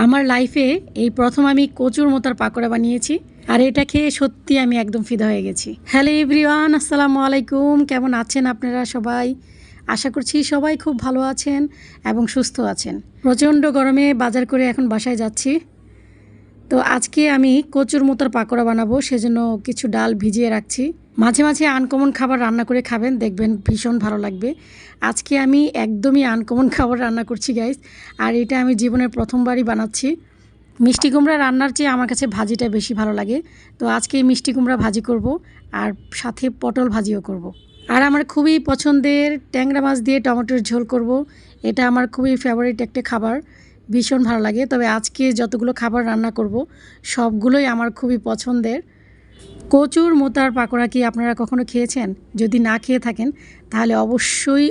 আমার লাইফে এই প্রথম আমি কচুর মোতার পাকোড়া বানিয়েছি, আর এটা খেয়ে সত্যি আমি একদম ফিদা হয়ে গেছি। হ্যালো এভরিওয়ান, আসসালামু আলাইকুম। কেমন আছেন আপনারা সবাই? আশা করছি সবাই খুব ভালো আছেন এবং সুস্থ আছেন। প্রচণ্ড গরমে বাজার করে এখন বাসায় যাচ্ছি। তো আজকে আমি কচুর মোতার পাকোড়া বানাবো, সেজন্য কিছু ডাল ভিজিয়ে রাখছি। মাঝে মাঝে আনকমন খাবার রান্না করে খাবেন, দেখবেন ভীষণ ভালো লাগবে। আজকে আমি একদমই আনকমন খাবার রান্না করছি গাইস, আর এটা আমি জীবনের প্রথমবারই বানাচ্ছি। মিষ্টি কুমড়া রান্নার চেয়ে আমার কাছে ভাজিটা বেশি ভালো লাগে। তো আজকে মিষ্টি কুমড়া ভাজি করব, আর সাথে পটল ভাজিও করব। আর আমার খুবই পছন্দের ট্যাংরা মাছ দিয়ে টমেটোর ঝোল করব। এটা আমার খুবই ফেভারিট একটা খাবার, ভীষণ ভালো লাগে। তবে আজকে যতগুলো খাবার রান্না করব সবগুলোই আমার খুবই পছন্দের। কচুর মোতার পাকোড়া কি আপনারা কখনো খেয়েছেন? যদি না খেয়ে থাকেন তাহলে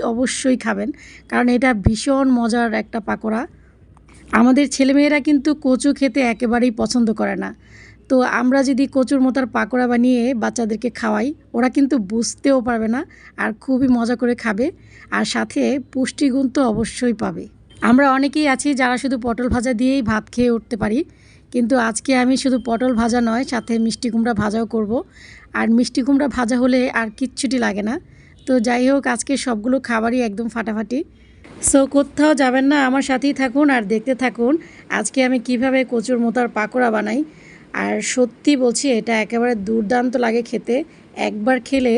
অবশ্যই খাবেন, কারণ এটা ভীষণ মজার একটা পাকোড়া। আমাদের ছেলেমেয়েরা কিন্তু কচু খেতে একেবারেই পছন্দ করে না। তো আমরা যদি কচুর মোতার পাকোড়া বানিয়ে বাচ্চাদেরকে খাওয়াই, ওরা কিন্তু বুঝতেও পারবে না, আর খুবই মজা করে খাবে, আর সাথে পুষ্টিগুণ তো অবশ্যই পাবে। আমরা অনেকেই আছি যারা শুধু পটল ভাজা দিয়েই ভাত খেয়ে উঠতে পারি, কিন্তু আজকে আমি শুধু পটল ভাজা নয়, সাথে মিষ্টি কুমড়া ভাজাও করব। আর মিষ্টি কুমড়া ভাজা হলে আর কিচ্ছুটি লাগে না। তো যাই হোক, আজকে সবগুলো খাবারই একদম ফাটাফাটি। সো কোথাও যাবেন না, আমার সাথেই থাকুন আর দেখতে থাকুন আজকে আমি কিভাবে কচুর মোতার পাকোড়া বানাই। আর সত্যি বলছি, এটা একেবারে দুর্দান্ত লাগে খেতে। একবার খেলে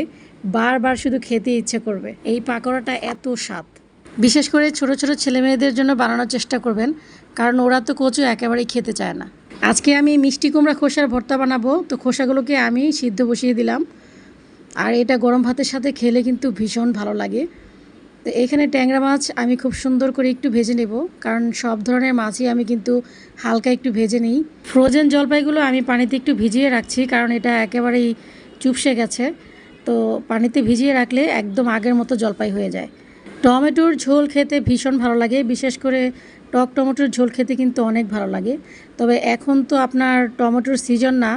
বারবার শুধু খেতে ইচ্ছে করবে। এই পাকোড়াটা এত স্বাদ। বিশেষ করে ছোট ছোট ছেলেমেয়েদের জন্য বানানোর চেষ্টা করবেন, কারণ ওরা তো কচু একেবারেই খেতে চায় না। আজকে আমি মিষ্টি কুমড়া খোসার ভর্তা বানাবো। তো খোসাগুলোকে আমি সিদ্ধ বসিয়ে দিলাম, আর এটা গরম ভাতের সাথে খেলে কিন্তু ভীষণ ভালো লাগে। তো এখানে ট্যাংরা মাছ আমি খুব সুন্দর করে একটু ভেজে নেব, কারণ সব ধরনের মাছই আমি কিন্তু হালকা একটু ভেজে নিই। ফ্রোজেন জলপাইগুলো আমি পানিতে একটু ভিজিয়ে রাখছি, কারণ এটা একেবারেই চুপসে গেছে। তো পানিতে ভিজিয়ে রাখলে একদম আগের মতো জলপাই হয়ে যায়। টমেটোর ঝোল খেতে ভীষণ ভালো লাগে, বিশেষ করে টক টমেটোর ঝোল খেতে কিন্তু অনেক ভালো লাগে। তবে এখন তো আপনার টমেটোর সিজন না,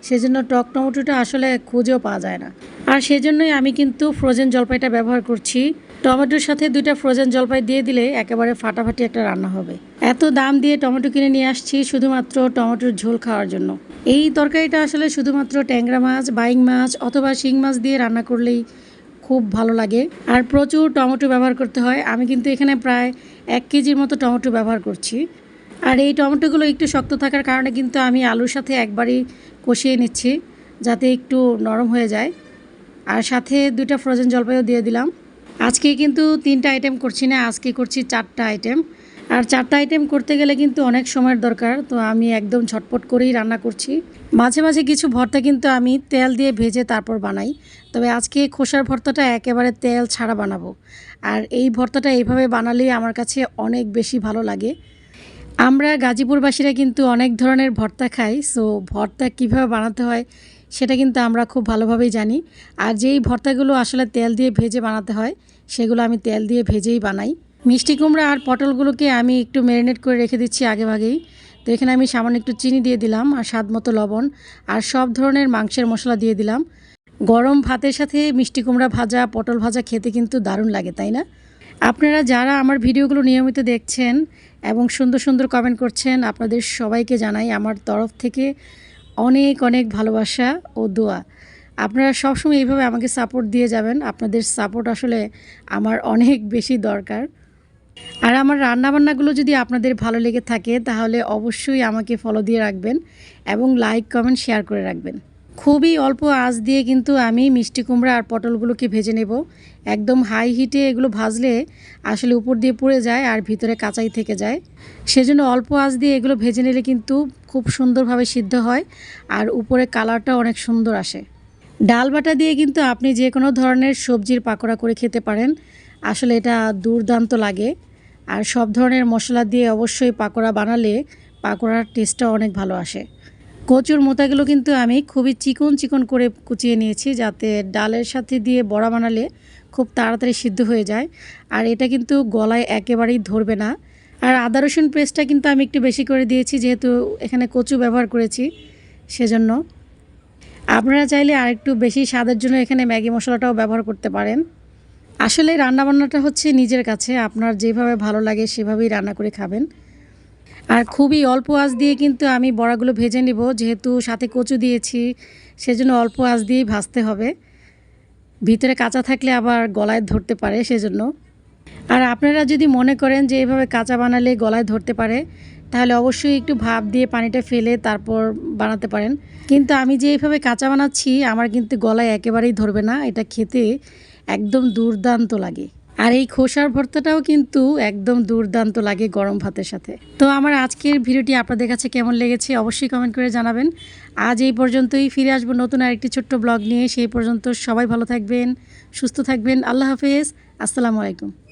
সেজন্য টক টমেটোটা আসলে খুঁজেও পাওয়া যায় না। আর সেজন্যই আমি কিন্তু ফ্রোজেন জলপাইটা ব্যবহার করছি। টমেটোর সাথে 2টা ফ্রোজেন জলপাই দিয়ে দিলে একেবারে ফাটাফাটি একটা রান্না হবে। এত দাম দিয়ে টমেটো কিনে নিয়ে আসছি শুধুমাত্র টমেটোর ঝোল খাওয়ার জন্য। এই তরকারিটা আসলে শুধুমাত্র ট্যাংরা মাছ, বাইং মাছ অথবা শিং মাছ দিয়ে রান্না করলেই খুব ভালো লাগে। আর প্রচুর টমেটো ব্যবহার করতে হয়। আমি কিন্তু এখানে প্রায় 1 কেজির মতো টমেটো ব্যবহার করছি। আর এই টমেটোগুলো একটু শক্ত থাকার কারণে কিন্তু আমি আলুর সাথে একবারই কষিয়ে নিচ্ছি, যাতে একটু নরম হয়ে যায়। আর সাথে 2টা ফ্রোজেন জলপাইও দিয়ে দিলাম। আজকে কিন্তু 3টা আইটেম করছি না, আজকে করছি 4টা আইটেম। আর 4টা আইটেম করতে গেলে কিন্তু অনেক সময়ের দরকার, তো আমি একদম ঝটপট করেই রান্না করছি। মাঝে মাঝে কিছু ভর্তা কিন্তু আমি তেল দিয়ে ভেজে তারপর বানাই, তবে আজকে খোসার ভর্তাটা একেবারে তেল ছাড়া বানাবো। আর এই ভর্তাটা এইভাবে বানালেই আমার কাছে অনেক বেশি ভালো লাগে। আমরা গাজীপুরবাসীরা কিন্তু অনেক ধরনের ভর্তা খাই, সো ভর্তা কিভাবে বানাতে হয় সেটা কিন্তু আমরা খুব ভালোভাবেই জানি। আর যেই ভর্তাগুলো আসলে তেল দিয়ে ভেজে বানাতে হয়, সেগুলো আমি তেল দিয়ে ভেজেই বানাই। মিষ্টি কুমড়া আর পটলগুলোকে আমি একটু ম্যারিনেট করে রেখে দিচ্ছি আগেভাগেই। তো এখানে আমি সামান্য একটু চিনি দিয়ে দিলাম, আর স্বাদ মতো লবণ, আর সব ধরনের মাংসের মশলা দিয়ে দিলাম। গরম ভাতের সাথে মিষ্টি কুমড়া ভাজা, পটল ভাজা খেতে কিন্তু দারুণ লাগে, তাই না? আপনারা যারা আমার ভিডিওগুলো নিয়মিত দেখছেন এবং সুন্দর সুন্দর কমেন্ট করছেন, আপনাদের সবাইকে জানাই আমার তরফ থেকে অনেক অনেক ভালোবাসা ও দোয়া। আপনারা সবসময় এইভাবে আমাকে সাপোর্ট দিয়ে যাবেন। আপনাদের সাপোর্ট আসলে আমার অনেক বেশি দরকার। আর আমার রান্নাবান্নাগুলো যদি আপনাদের ভালো লেগে থাকে তাহলে অবশ্যই আমাকে ফলো দিয়ে রাখবেন এবং লাইক, কমেন্ট, শেয়ার করে রাখবেন। খুবই অল্প আঁচ দিয়ে কিন্তু আমি মিষ্টি কুমড়া আর পটলগুলোকে ভেজে নেব। একদম হাই হিটে এগুলো ভাজলে আসলে উপর দিয়ে পুড়ে যায় আর ভিতরে কাঁচাই থেকে যায়। সেজন্য অল্প আঁচ দিয়ে এগুলো ভেজে নিলে কিন্তু খুব সুন্দরভাবে সিদ্ধ হয়, আর উপরে কালারটা অনেক সুন্দর আসে। ডাল বাটা দিয়ে কিন্তু আপনি যে কোনো ধরনের সবজির পাকোড়া করে খেতে পারেন, আসলে এটা দুর্দান্ত লাগে। আর সব ধরনের মশলা দিয়ে অবশ্যই পাকোড়া বানালে পাকোড়ার টেস্টটা অনেক ভালো আসে। কচুর মোতাগুলো কিন্তু আমি খুবই চিকন চিকন করে কুচিয়ে নিয়েছি, যাতে ডালের সাথে দিয়ে বড়া বানালে খুব তাড়াতাড়ি সিদ্ধ হয়ে যায়, আর এটা কিন্তু গলায় একেবারেই ধরবে না। আর আদা রসুন পেস্টটা কিন্তু আমি একটু বেশি করে দিয়েছি, যেহেতু এখানে কচু ব্যবহার করেছি সেজন্য। আপনারা চাইলে আরেকটু বেশি স্বাদের জন্য এখানে ম্যাগি মশলাটাও ব্যবহার করতে পারেন। আসলে রান্নাবান্নাটা হচ্ছে নিজের কাছে, আপনার যেভাবে ভালো লাগে সেভাবেই রান্না করে খাবেন। আর খুবই অল্প আঁচ দিয়ে কিন্তু আমি বড়াগুলো ভেজে নেব, যেহেতু সাথে কচু দিয়েছি সেজন্য অল্প আঁচ দিয়েই ভাজতে হবে। ভিতরে কাঁচা থাকলে আবার গলায় ধরতে পারে সেজন্য। আর আপনারা যদি মনে করেন যে এভাবে কাঁচা বানালে গলায় ধরতে পারে, তাহলে অবশ্যই একটু ভাপ দিয়ে পানিটা ফেলে তারপর বানাতে পারেন। কিন্তু আমি যে এইভাবে কাঁচা বানাচ্ছি আমার কিন্তু গলায় একেবারেই ধরবে না, এটা খেতে একদম দুর্দান্ত লাগে। আর এই খোসার ভর্তাটাও কিন্তু একদম দুর্দান্ত লাগে গরম ভাতের সাথে। তো আমার আজকের ভিডিওটি আপনাদের কাছে কেমন লেগেছে অবশ্যই কমেন্ট করে জানাবেন। আজ এই পর্যন্তই, ফিরে আসবো নতুন আরেকটি ছোট্ট ব্লগ নিয়ে। সেই পর্যন্ত সবাই ভালো থাকবেন, সুস্থ থাকবেন। আল্লাহ হাফেজ, আসসালামু আলাইকুম।